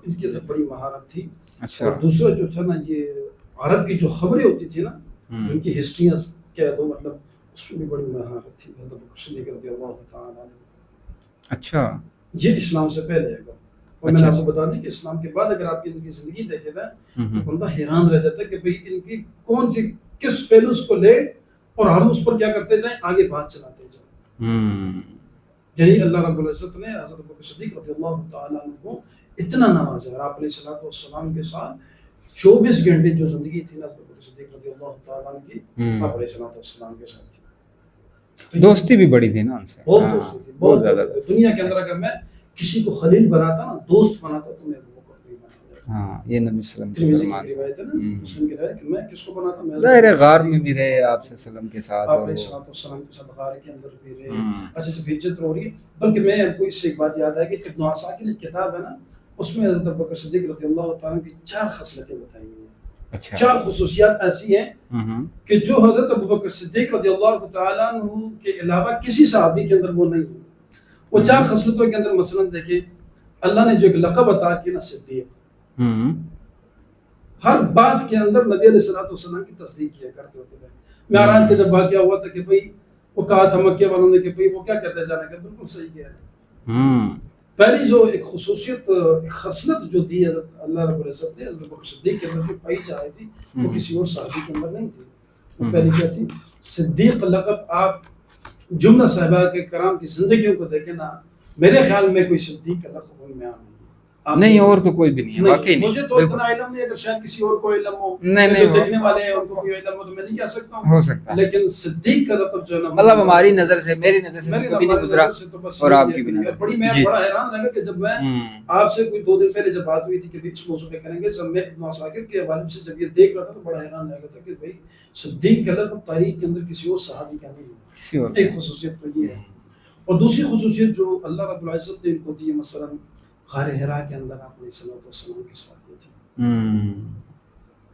ان کی اندر بڑی مہارت تھی. اور دوسرا جو تھا نا, یہ عرب کی جو خبریں ہوتی تھی نا, جو ان کی ہسٹریاں کہہ دو, مطلب اس میں بھی بڑی مہارت تھی حضرت ابو بکر صدیق رضی اللہ تعالیٰ عنہ. اچھا, یہ اسلام سے پہلے ہے. اور میں نے آپ کو بتا دیں کہ اسلام کے بعد اگر آپ کی زندگی دیکھے نا تو بندہ حیران رہ جاتا ہے کہ بھئی ان کی کون سی کس پہلوز کو لے اور ہم اس پر کیا کرتے جائیں, آگے بات چلاتے جائیں. یعنی اللہ رب العزت نے حضرت ابو بکر صدیق رضی اللہ تعالیٰ عنہ کو اتنا نوازا ہے. آپ علیہ الصلوۃ والسلام کے ساتھ 24 گھنٹے جو زندگی تھی نا حضرت ابو بکر صدیق رضی اللہ تعالیٰ عنہ کی, آپ علیہ الصلوۃ والسلام کے ساتھ تھی. دوستی بھی بڑی تھی نا ان سے, بہت دوستی تھی, بہت زیادہ. دنیا کے اندر اگر میں کسی کو خلیل بناتا نا, دوست بناتا, تو میں وہ کو نہیں بناتا. ہاں, یہ نبی صلی اللہ علیہ وسلم کی روایت ہے نا, مسلم کی روایت کہ میں کس کو بناتا, میں ظاہر ہے غار میں بھی رہے آپ صلی اللہ علیہ وسلم کے ساتھ, آپ علیہ السلام کے ساتھ غار کے اندر بھی رہے. اچھا, جب ہجرت ہو رہی ہے, بلکہ میں آپ کو اس سے ایک بات یاد ہے کہ ابن عساکر کی کتاب ہے نا, اس میں حضرت ابو بکر صدیق رضی اللہ تعالیٰ کی 4 خصلتیں بتائی گئی ہیں. 4 خصوصیات ایسی ہیں کہ جو حضرت ابو بکر صدیق رضی اللہ تعالیٰ عنہ کے علاوہ کسی صحابی کے اندر وہ نہیں ہے. وہ 4 خصلتوں کے اندر مثلا دیکھیں, اللہ نے جو ایک لقب عطا کیا نا, صدیق, ہر بات کے اندر نبی علیہ الصلوۃ والسلام کی تصدیق کیا کرتے ہوتے تھے. معراج کا جب واقعہ ہوا تھا کہ بھئی وہ کہا تھا مکے والوں نے کہ بھئی وہ کیا کہتے جا رہے ہیں, بالکل صحیح کہہ رہے ہیں. پہلی جو ایک خصوصیت, ایک خصلت جو دی حضرت اللہ رب العزت نے حضرت ابو بکر صدیق کے اندر جو پائی جا رہی تھی, وہ کسی اور صحابی کے اندر نہیں تھی. وہ پہلی کیا تھی, صدیق لقب. آپ جملہ صحابہ کے کرام کی زندگیوں کو دیکھیں نا, میرے خیال میں کوئی صدیق کا لقب ان میں نہیں, اور تو کوئی بھی نہیں ہے واقعی. مجھے تو اتنا علم نہیں, اگر شاید کسی اور کو علم ہو, جو دیکھنے والے ہیں ان کو کوئی علم ہو تو میں نہیں کہہ سکتا ہوں, ہو سکتا ہے. لیکن صدیق کا لقب جو ہے نا, مطلب ہماری نظر سے, میری نظر سے کبھی نہیں گزرا, اور آپ کی بھی نہیں. میں بڑا حیران رہ گیا کہ جب میں آپ سے کوئی 2 دن پہلے جب بات ہوئی تھی کہ اس موضوع پہ کریں گے, جب میں ابن عساکر کے حوالے سے جب یہ دیکھ رہا تھا تو بڑا حیران رہ گیا تھا کہ بھائی صدیق کا لقب تاریخ کے اندر کسی اور صحابی کا نہیں ہے. کسی اور ایک خصوصیت تو یہ ہے. اور دوسری خصوصیت جو اللہ رب العزت نے ان کو دی ہے, مثلا غار حرا کے اندر آپ علیہ الصلوۃ والسلام کے ساتھ یہ تھی.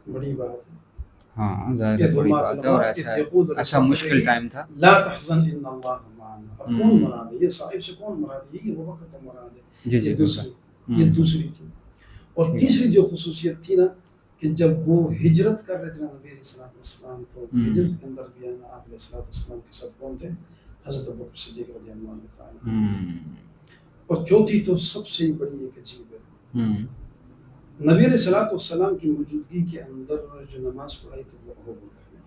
بڑی بات ہے. ہاں, ظاہر ہے بڑی بات ہے, اور ایسا مشکل ٹائم تھا. لا تحزن ان اللہ معنا. اب کون مراد ہے, یہ صاحب سے کون مراد ہے, یہ ابو بکر کا مراد ہے. جی جی, یہ دوسری تھی. اور تیسری جو خصوصیت تھی نا, کہ جب وہ ہجرت کر رہے تھے نبی علیہ الصلوۃ والسلام, تو ہجرت کے اندر بھی آپ علیہ الصلوۃ والسلام کے ساتھ کون تھے, حضرت ابو بکر صدیق رضی اللہ تعالیٰ. اور چوتھی تو سب سے بڑی ایک عجیب ہے, نبی علیہ الصلوۃ والسلام کی موجودگی کے اندر جو نماز پڑھائی تھی وہ ابو بکر نے.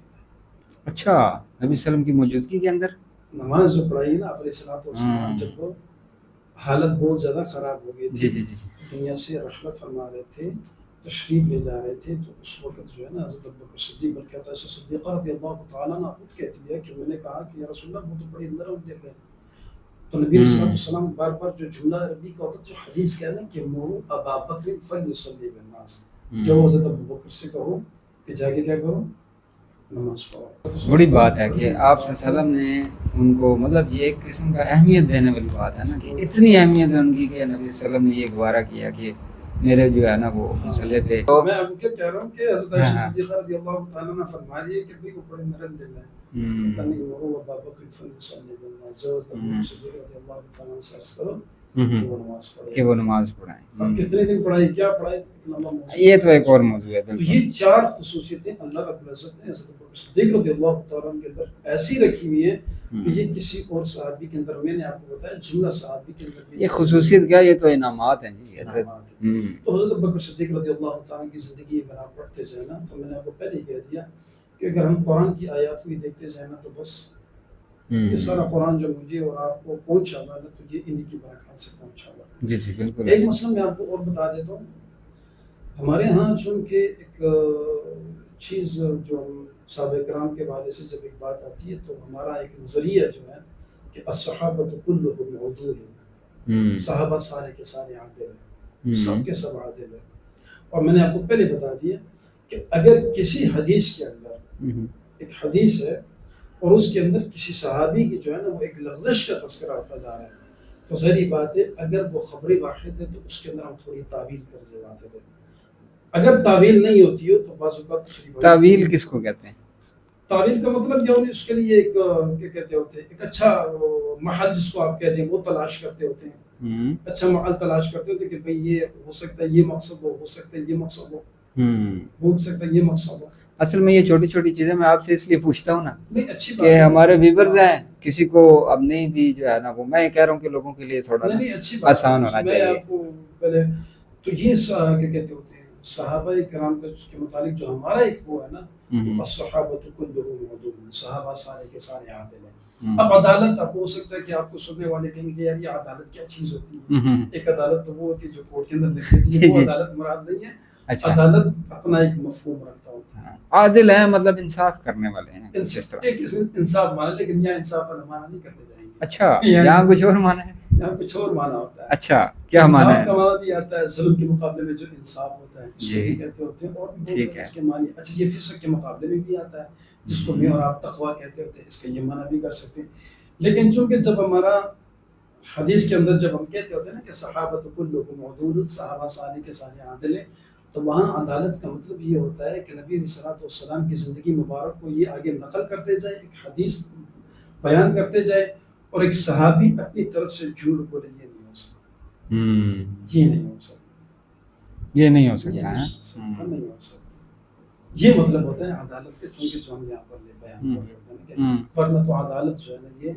اچھا, نبی صلی اللہ علیہ وسلم کی موجودگی کے اندر نماز جو پڑھائی نا آپ علیہ الصلوۃ والسلام, جب وہ حالت بہت زیادہ خراب ہو گئی تھی, دنیا سے رحلت فرما رہے تھے, تشریف لے جا رہے تھے, تو اس وقت جو ہے نا حضرت ابو بکر صدیق بلکہ کہتا ہے صدیقہ رضی اللہ تعالیٰ عنہ خود کہتی ہے کہ میں نے کہا کہ یا رسول اللہ وہ تو بڑی نرم دل ہے. تو نبی علیہ السلام بار بار جو جملہ عربی کا ہوتا ہے, جو حدیث کہتے ہیں کہ مروا ابا بکر فلیصلی بالناس, جو حضرت ابوبکر سے کہو کہ جا کے کیا کرو، نماز پڑھو. بڑی بات ہے کہ آپ صلی اللہ علیہ وسلم نے ان کو مطلب یہ ایک قسم کا اہمیت دینے والی بات ہے نا کہ اتنی اہمیت ہے ان کی کہ نبی صلی اللہ علیہ وسلم نے یہ گوارا کیا کہ میرے جو ہے نا وہ مسئلے پہ. میں آپ کو کیا کہہ رہا ہوں کہ حضرت عائشہ صدیقہ رضی اللہ تعالیٰ عنہ فرما رہی ہے کہ بھئی وہ بڑے نرم دل ہیں. پتہ نہیں وہ ابوبکر فلیصلی بالناس، جو ابوبکر صدیق رضی اللہ تعالیٰ عنہ سے عرض کرو کہ وہ نماز پڑھیں. اب کتنے دن پڑھائی، کیا پڑھائی، لمبا موضوع. یہ تو ایک اور موضوع ہے. تو یہ چار خصوصیتیں اللہ رب العزت نے حضرت ابوبکر صدیق رضی اللہ تعالیٰ عنہ کے اندر ایسی رکھی ہوئی ہیں کہ یہ کسی اور صحابی کے اندر، میں نے آپ کو بتایا جملہ صحابی کے اندر یہ خصوصیت کیا، یہ تو انعامات ہیں جی حضرت. تو حضرت ابوبکر صدیق رضی اللہ تعالیٰ عنہ کی زندگی اگر آپ پڑھتے جائیں نا، تو میں نے آپ کو پہلے ہی کہہ دیا کہ اگر ہم قرآن کی آیات کو ہی دیکھتے جائیں نا، تو بس یہ سارا قرآن جو مجھے اور آپ کو پہنچا ہوا نا، تو یہ انہی کی برکات سے پہنچا ہوا. جی جی بالکل. ایک مسئلہ میں آپ کو اور بتا دیتا ہوں. ہمارے ہاں چونکہ ایک چیز جو ہم صحابہ کرام کے حوالے سے جب ایک بات آتی ہے تو ہمارا ایک نظریہ جو ہے کہ الصحابۃ کلھم عدول، صحابہ سارے کے سارے عادل ہیں، سب کے سب عادل ہیں. اور میں نے آپ کو پہلے بتا دیا کہ اگر کسی حدیث کے اندر ایک حدیث ہے اور اس کے اندر کسی صحابی کی جو ہے نا وہ ایک لغزش کا تذکرہ ہوتا جا رہا ہے، تو ظاہری بات ہے اگر وہ خبر واحد ہے تو اس کے اندر ہم تھوڑی تعویل کر جاتے ہیں. اگر تعویل نہیں ہوتی ہو تو بعض اوقات تعویل کس کو کہتے ہیں؟ تعویل کا مطلب یہ اس کے لیے ایک کیا کہتے ہوتے ہیں، ایک اچھا محل جس کو آپ کہتے ہیں وہ تلاش کرتے ہوتے ہیں. اچھا محل تلاش کرتے ہوتے ہیں کہ بھئی یہ ہو سکتا ہے یہ مقصد ہو سکتا ہے یہ مقصد ہو سکتا ہے یہ مقصد ہو. اصل میں یہ چھوٹی چھوٹی چیزیں میں آپ سے اس لیے پوچھتا ہوں نا نہیں اچھی بات کہ ہمارے ویورز ہیں، کسی کو اب نہیں بھی جو ہے نا وہ میں کہہ رہا ہوں کہ لوگوں کے لیے تھوڑا آسان ہونا چاہیے. میں آپ کو پہلے تو یہ کیا کہتے ہوتے ہیں صحابہ کرام کے متعلق جو ہمارا ایک وہ ہے نا، الصحابۃ کلھم عدول، صحابہ سارے کے سارے عادل ہیں. اب عدالت اب ہو سکتا ہے کہ آپ کو سننے والے کہیں گے یار یہ عدالت کیا چیز ہوتی ہے. ایک عدالت تو وہ ہوتی ہے جو کورٹ کے اندر لکھ دیتی ہے، وہ عدالت مراد نہیں ہے. عدالت اپنا ایک مفہوم رکھتا ہوتا ہے. عادل ہیں مطلب انصاف کرنے والے ہیں. ایک انصاف مانا، لیکن یہاں انصاف والا مانا نہیں کرنے جائیں گے. اچھا یہاں کچھ اور مانا ہے؟ یہاں کچھ اور مانا ہوتا ہے. اچھا کیا مانا ہے؟ انصاف کا مانا بھی آتا ہے ظلم کے مقابلے میں جو انصاف ہوتا ہے اس کو بھی کہتے ہوتے ہیں، اور بھی بہت سارے اس کے معنی. اچھا یہ فسق کے مقابلے میں بھی آتا ہے جس کو میں اور آپ تقویٰ کہتے ہوتے ہیں، اس کا یہ معنی بھی کر سکتے ہیں. لیکن چونکہ جب ہمارا حدیث کے اندر جب ہم کہتے ہوتے ہیں نا کہ صحابۃ کلھم عدول، صحابہ سارے کے سارے عادل ہیں، تو وہاں عدالت کا مطلب یہ ہوتا ہے کہ نبی علیہ الصلوٰۃ والسلام کی زندگی مبارک کو یہ آگے نقل کرتے جائے، ایک حدیث بیان کرتے جائے، اور ایک صحابی اپنی طرف سے جھوٹ بولے. یہ نہیں ہو سکتا، یہ نہیں ہو سکتا، یہ نہیں ہو سکتا ہے، نہیں ہو سکتا. یہ مطلب ہوتا ہے عدالت کے، چونکہ جو ہم یہاں پر بیان کر رہے ہوتے ہیں کہ ورنہ تو عدالت جو ہے نا یہ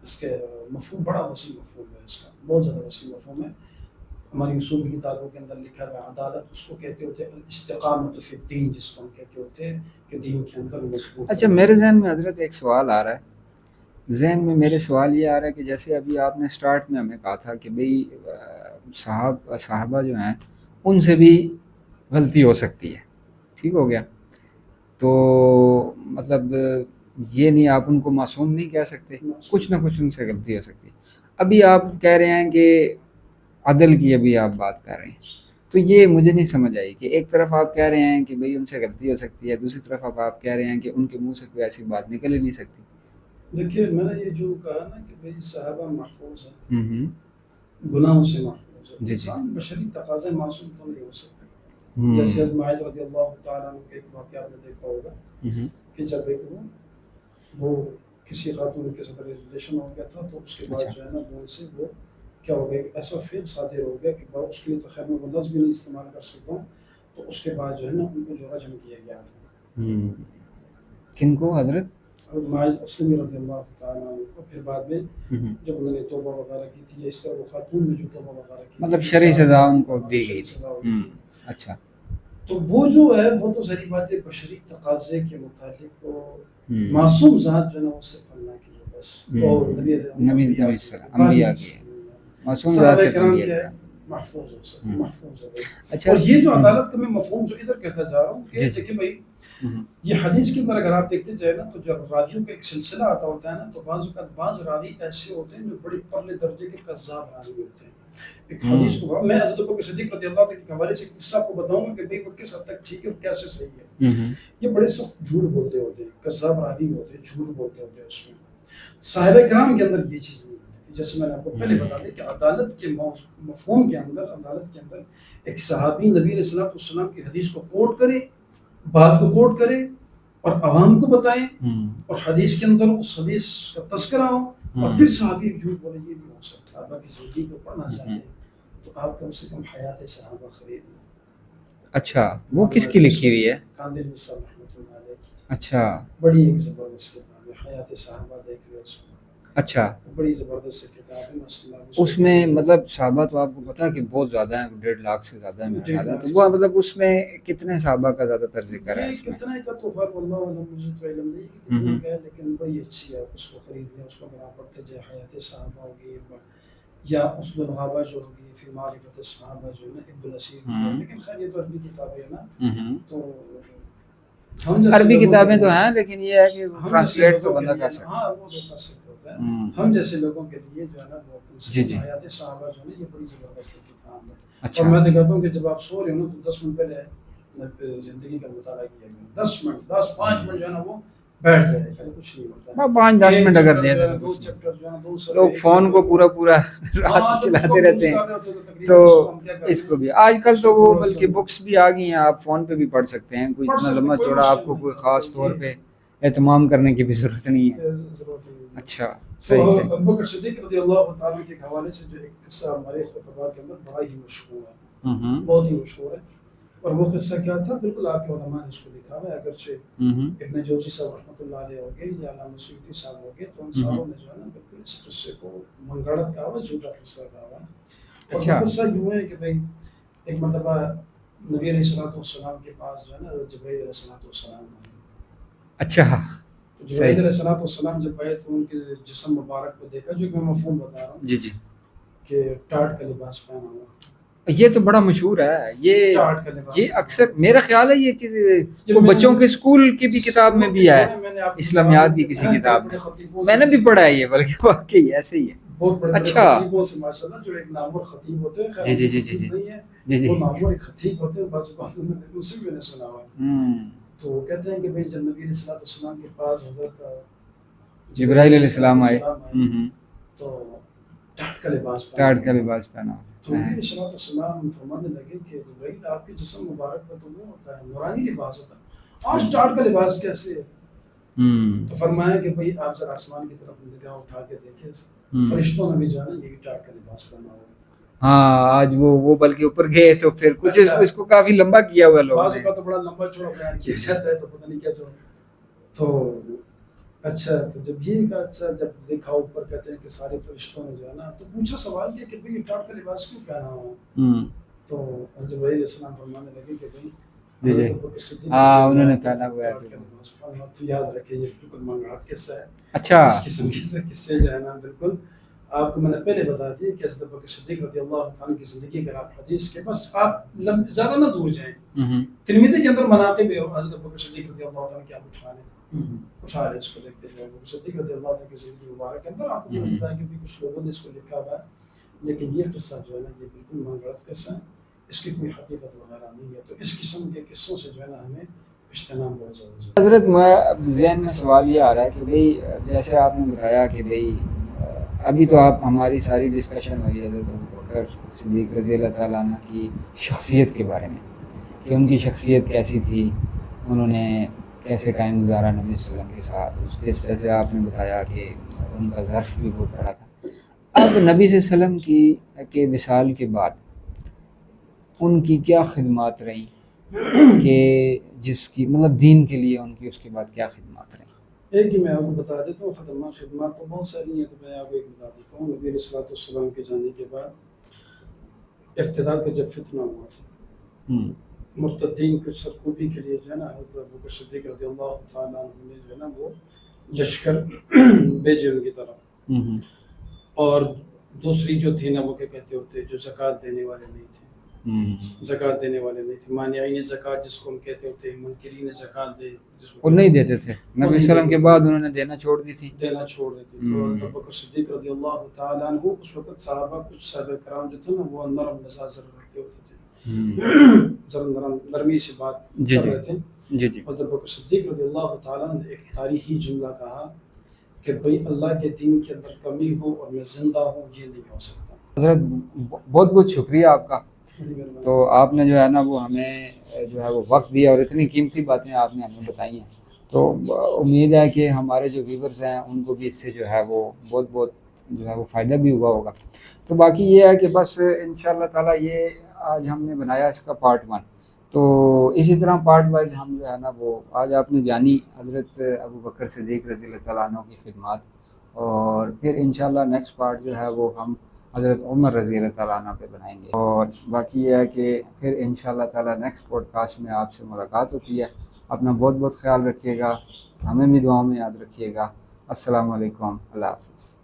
اس کے مفہوم بڑا وسیع مفہوم ہے، اس کا بہت زیادہ وسیع مفہوم ہے. ہماری اصول کی کتابوں کے اندر لکھا ہے عدالت اس کو کہتے ہوتے ہیں الاستقامۃ فی الدین، جس کو ہم کہتے ہوتے ہیں کہ دین کے اندر مضبوط. اچھا میرے ذہن میں حضرت ایک سوال آ رہا ہے، میرے سوال یہ آ رہا ہے کہ جیسے ابھی آپ نے سٹارٹ میں ہمیں کہا تھا کہ بھئی صحابہ جو ہیں ان سے بھی غلطی ہو سکتی ہے، ٹھیک ہو گیا، تو مطلب یہ نہیں آپ ان کو معصوم نہیں کہہ سکتے، کچھ نہ کچھ ان سے غلطی ہو سکتی ہے. ابھی آپ کہہ رہے ہیں کہ عدل کی ابھی آپ بات کر رہے ہیں، تو یہ مجھے نہیں سمجھ آئی کہ ایک طرف آپ کہہ رہے ہیں کہ بھئی ان سے غلطی ہو سکتی ہے، دوسری طرف آپ کہہ رہے ہیں کہ ان کے منہ سے کوئی ایسی بات نکل ہی نہیں سکتی. دیکھیے میں نے یہ جو کہا نا کہ بھئی صحابہ محفوظ ہیں، گناہوں سے محفوظ ہے. انسان بشری تقاضے معصوم تو نہیں ہو سکتے. جیسے حضرت معاذ رضی اللہ تعالیٰ عنہ کے ایک واقعہ آپ نے دیکھا ہوگا کہ جب ایک وہ کسی خاتون کے ساتھ ریلیشن ہو گیا تھا، تو اس کے بعد جو ہے نا وہ ان سے وہ کیا ہو گیا، ایک ایسا فعل صادر ہو گیا کہ اس کے لیے تو خیر میں وہ لفظ بھی نہیں استعمال کر سکتا ہوں، تو اس کے بعد جو ہے نا ان کو جو رجم کیا گیا تھا. کن کو؟ حضرت معاذ اسلمی رضی اللہ تعالیٰ عنہ کو. پھر بعد میں جب انہوں نے توبہ وغیرہ کی تھی، اس طرح وہ خاتون نے جو توبہ وغیرہ کی مطلب شرعی سزا ان کو دی گئی تھی. اچھا تو وہ جو ہے وہ تو ظاہری بات ہے بشری تقاضے کے متعلق معصوم ذات جو ہے نا وہ صرف اللہ کی ہے بس، اور نبی انبیاء کی ہے، معصوم ذات صرف انبیاء کی محفوظ ہو سکتے، محفوظ ہے. اچھا اور یہ جو عدالت کا میں مفہوم جو ادھر کہتا جا رہا ہوں کہ دیکھیں بھائی یہ حدیث کے اندر اگر آپ دیکھتے جائے نا تو جب راویوں کا ایک سلسلہ آتا ہوتا ہے نا، تو بعض اوقات بعض راوی ایسے ہوتے ہیں جو بڑے پرلے درجے کے کذاب راوی ہوتے ہیں. ایک حدیث کو میں حضرت ابوبکر صدیق رضی اللہ عنہ کے حوالے سے قصہ کو بتاؤں گا کہ بھئی وہ کس حد تک ٹھیک ہے اور کیسے صحیح ہے. یہ بڑے سخت جھوٹ بولتے ہوتے ہیں, کذاب راوی ہوتے ہیں, جھوٹ بولتے ہوتے ہیں. اس میں صحابہ کرام کے اندر یہ چیز نہیں ہوتی. جیسے میں نے آپ کو پہلے بتا دیا کہ عدالت کے مفہوم کے اندر, عدالت کے اندر ایک صحابی نبی علیہ الصلوۃ والسلام کی حدیث کو کوٹ کرے, بات کو کوٹ کرے اور عوام کو بتائیں, اور حدیث کے اندر اس حدیث کا تذکرہ ہو, اور پھر صحابی جھوٹ بولے. یہ بھی ہو سکتا ہے. صحابہ کی زندگی کو پڑھنا چاہتے ہیں تو آپ کم سے کم حیات صحابہ خرید لیں. اچھا, وہ کس کی لکھی ہوئی ہے؟ کاندھلوی صاحب رحمۃ اللہ علیہ کی. اچھا, بڑی ایک زبردست کتاب ہے حیات صحابہ, دیکھ لیں اس میں. اچھا, بڑی زبردست کتاب ہے. اس میں مطلب صحابہ تو آپ کو پتا ہے کہ بہت زیادہ ہیں, 1.5 لاکھ سے زیادہ ہے میرا خیال ہے. تو وہ مطلب اس میں کتنے صحابہ کا زیادہ تر ذکر ہے اس میں؟ کتنے کا تو خیر واللہ علم, مجھے تو علم نہیں کہ کتنے کا ہے, لیکن بڑی اچھی ہے. اس کو خرید لیں, اس کو بنا پڑتے جائے. حیات صحابہ ہوگی یا اصل الغابہ جو ہوگی, فی معرفت صحابہ جو ہے نا, ابن نصیر کی ہے. لیکن خیر یہ تو عربی کتابیں ہیں نا, تو عربی کتابیں تو ہیں, لیکن یہ ہے کہ ٹرانسلیٹ تو بندہ کر سکتا ہے. ہاں وہ کر سکتا ہوتا ہے. ہم جیسے لوگوں کے لیے جو ہے نا وہ حیات صحابہ جو ہے نا, یہ بڑی زبردست کتاب ہے. اور میں تو کہتا ہوں کہ جب آپ سو رہے ہو نا تو 10 منٹ پہلے زندگی کا مطالعہ کیا گیا. 10 منٹ 5 منٹ جو ہے نا وہ بیٹھ جائے, کچھ نہیں ہوتا. 5-10 منٹ اگر دے دیں, لوگ فون کو پورا رات چلاتے رہتے ہیں. تو اس کو بھی آج کل تو وہ بلکہ بکس بھی آ گئی ہیں, آپ فون پہ بھی پڑھ سکتے ہیں. کوئی اتنا لمبا چوڑا آپ کو کوئی خاص طور پہ اہتمام کرنے کی بھی ضرورت نہیں ہے. اچھا, صحیح صحیح. ابوبکر صدیق رضی اللہ تعالیٰ کے حوالے سے جو ایک قصہ ہمارے خطبہ کے اندر بڑا ہی مشہور ہے, بہت ہی مشہور ہے. اور وہ قصہ کیا تھا, بالکل آپ کے علماء نے اس کو لکھا ہے. اگرچہ ابن جوزی صاحب رحمۃ اللہ علیہ ہو گئے یا علامہ سیوطی صاحب ہو گئے, تو ان صاحبوں نے جو ہے نا بالکل اس قصے کو منگڑت کہا ہوا, جھوٹا قصہ کہا ہوا. اور وہ قصہ یوں ہے کہ بھائی ایک مرتبہ نبی علیہ الصلوۃ والسلام کے پاس جو ہے نا جبرائیل علیہ الصلوۃ والسلام آئے. اچھا, جبرائیل علیہ الصلوۃ والسلام جب آئے تو ان کے جسم مبارک کو دیکھا, جو کہ میں مفہوم بتا رہا ہوں, جی جی, کہ ٹاٹ کا لباس پہنا ہوا. یہ تو بڑا مشہور ہے. یہ اکثر میرا خیال ہے یہ کہ بچوں کے اسکول کی بھی کتاب میں بھی ہے, اسلامیات کی کسی کتاب میں نے بھی پڑھا ہے یہ, بلکہ واقعی ایسے ہی ہے. بہت بڑے خطیبوں سے ماشاءاللہ, جو ایک نامور خطیب ہوتے ہیں, جی جی جی جی, وہ نامور ایک خطیب ہوتے ہیں. بعض اوقات ان سے بھی میں نے سنا ہوا ہے. تو وہ کہتے ہیں کہ بھائی جب نبی علیہ الصلوۃ والسلام کے پاس حضرت جبرائیل علیہ السلام آئے تو ٹاٹ کا لباس پہنا. تو نبی علیہ الصلوۃ والسلام فرمانے لگے کہ جبرائیل آپ کے جسم مبارک پر تو وہ ہوتا ہے, نورانی لباس ہوتا ہے, آج ٹاٹ کا لباس کیسے ہے؟ تو فرمایا کہ بھائی آپ ذرا آسمان کی طرف نگاہ اٹھا کے دیکھیں, فرشتوں نے بھی جو ہے نا یہ بھی ٹاٹ کا لباس پہنا ہوا ہے. ہاں, آج وہ بلکہ اوپر گئے تو پھر کچھ اس کو کافی لمبا کیا ہوا لوگوں نے. بعض اوقات تو بڑا لمبا چوڑا بیان کیا جاتا ہے, تو پتہ نہیں کیسے. تو اچھا, تو جب یہ کہا, اچھا جب دیکھا اوپر, کہتے ہیں کہ سارے فرشتوں نے جو ہے نا, تو پوچھا سوال کیا کہ بھئی یہ ٹاٹ کا لباس کیوں پہنا ہوا؟ تو جبرائیل علیہ السلام فرمانے لگے کہ بھئی انہوں نے پہنا ہوا ہے. تو یاد رکھیں یہ بالکل منگڑات قصہ ہے. اچھا, اس قسم کے قصے جو ہے نا بالکل آپ کو میں نے پہلے بتا دیا کہ حضرت ابوبکر صدیق رضی اللہ عنہ کی زندگی اگر آپ حدیث کے بس آپ زیادہ نہ دور جائیں. ترمذی کے اندر مناقب حضرت ابوبکر صدیق رضی اللہ عنہ کے آپ اٹھا لیں اس کو دیکھتے ہیں. ابوبکر صدیق رضی اللہ عنہ کی زندگی مبارک کے اندر آپ کو بتایا کہ کچھ لوگوں نے اس کو لکھا ہوا ہے, لیکن یہ قصہ جو ہے نا یہ بالکل منگڑت قصہ ہے, اس کی کوئی حقیقت وغیرہ نہیں ہے. تو اس قسم کے قصوں سے جو ہے نا ہمیں اجتناب بہت زیادہ. حضرت ذہن میں سوال یہ آ رہا ہے کہ بھئی جیسے آپ نے بتایا کہ بھئی ابھی تو آپ ہماری ساری ڈسکشن ہوئی ہے حضرت ابوبکر صدیق رضی اللہ تعالیٰ عنہ کی شخصیت کے بارے میں, کہ ان کی شخصیت کیسی تھی, انہوں نے کیسے ٹائم گزارا نبی صلی اللہ علیہ وسلم کے ساتھ. اس کے جیسے آپ نے بتایا کہ ان کا ظرف بھی بہت بڑا تھا. اب نبی صلی اللہ علیہ وسلم کے وصال کے بعد ان کی کیا خدمات رہیں, کہ جس کی مطلب دین کے لیے ان کی اس کے بعد کیا خدمات رہیں؟ ایک ہی میں آپ کو بتا دیتا ہوں. خدمات تو بہت ساری ہیں, تو میں آپ کو ایک بتا دیتا ہوں. نبی علیہ الصلوۃ والسلام کے جانے کے بعد ارتداد کا جب فتنہ ہوا تھا, مرتدین کو سرکوبی کے لیے جو ہے نا حضرت ابوبکر صدیق رضی اللہ تعالیٰ عنہ نے جو ہے نا وہ لشکر بھیجے ان کی طرف. اور دوسری جو تھی نا وہ کیا کہتے ہوتے جو زکوٰۃ دینے والے نہیں تھے, زکوٰۃ دینے والے نہیں تھے. مانعین زکوٰۃ جس کو ہم کہتے ہوتے ہیں, منکرین زکوٰۃ دے جس کو وہ نہیں دیتے تھے, نبی صلی اللہ علیہ وسلم کے بعد انہوں نے دینا چھوڑ دی تھی. دینا چھوڑ دیتے. تو حضرت ابوبکر صدیق رضی اللہ تعالیٰ عنہ اس وقت صحابہ, کچھ صحابہ کرام جو تھے نا وہ نرم مزاج رکھتے ہوتے تھے, ذرا نرمی سے بات کر رہے تھے. جی جی. حضرت ابوبکر صدیق رضی اللہ تعالیٰ نے ایک تاریخی جملہ کہا کہ بھئی اللہ کے دین کے اندر کمی ہو اور میں زندہ ہوں, یہ نہیں ہو سکتا. حضرت بہت بہت شکریہ آپ کا. تو آپ نے جو ہے نا وہ ہمیں جو ہے وہ وقت دیا اور اتنی قیمتی باتیں آپ نے ہمیں بتائی ہیں. تو امید ہے کہ ہمارے جو ویورز ہیں ان کو بھی اس سے جو ہے وہ بہت بہت جو ہے وہ فائدہ بھی ہوا ہوگا. تو باقی یہ ہے کہ بس انشاءاللہ تعالیٰ یہ آج ہم نے بنایا اس کا پارٹ 1. تو اسی طرح پارٹ وائز ہم جو ہے نا وہ آج آپ نے جانی حضرت ابوبکر صدیق رضی اللہ تعالیٰ عنہ کی خدمات, اور پھر انشاءاللہ نیکسٹ پارٹ جو ہے وہ ہم حضرت عمر رضی اللہ تعالیٰ عنہ پہ بنائیں گے. اور باقی یہ ہے کہ پھر انشاءاللہ تعالیٰ نیکسٹ پوڈ کاسٹ میں آپ سے ملاقات ہوتی ہے. اپنا بہت بہت خیال رکھیے گا, ہمیں بھی دعاؤں میں یاد رکھیے گا. السلام علیکم, اللہ حافظ.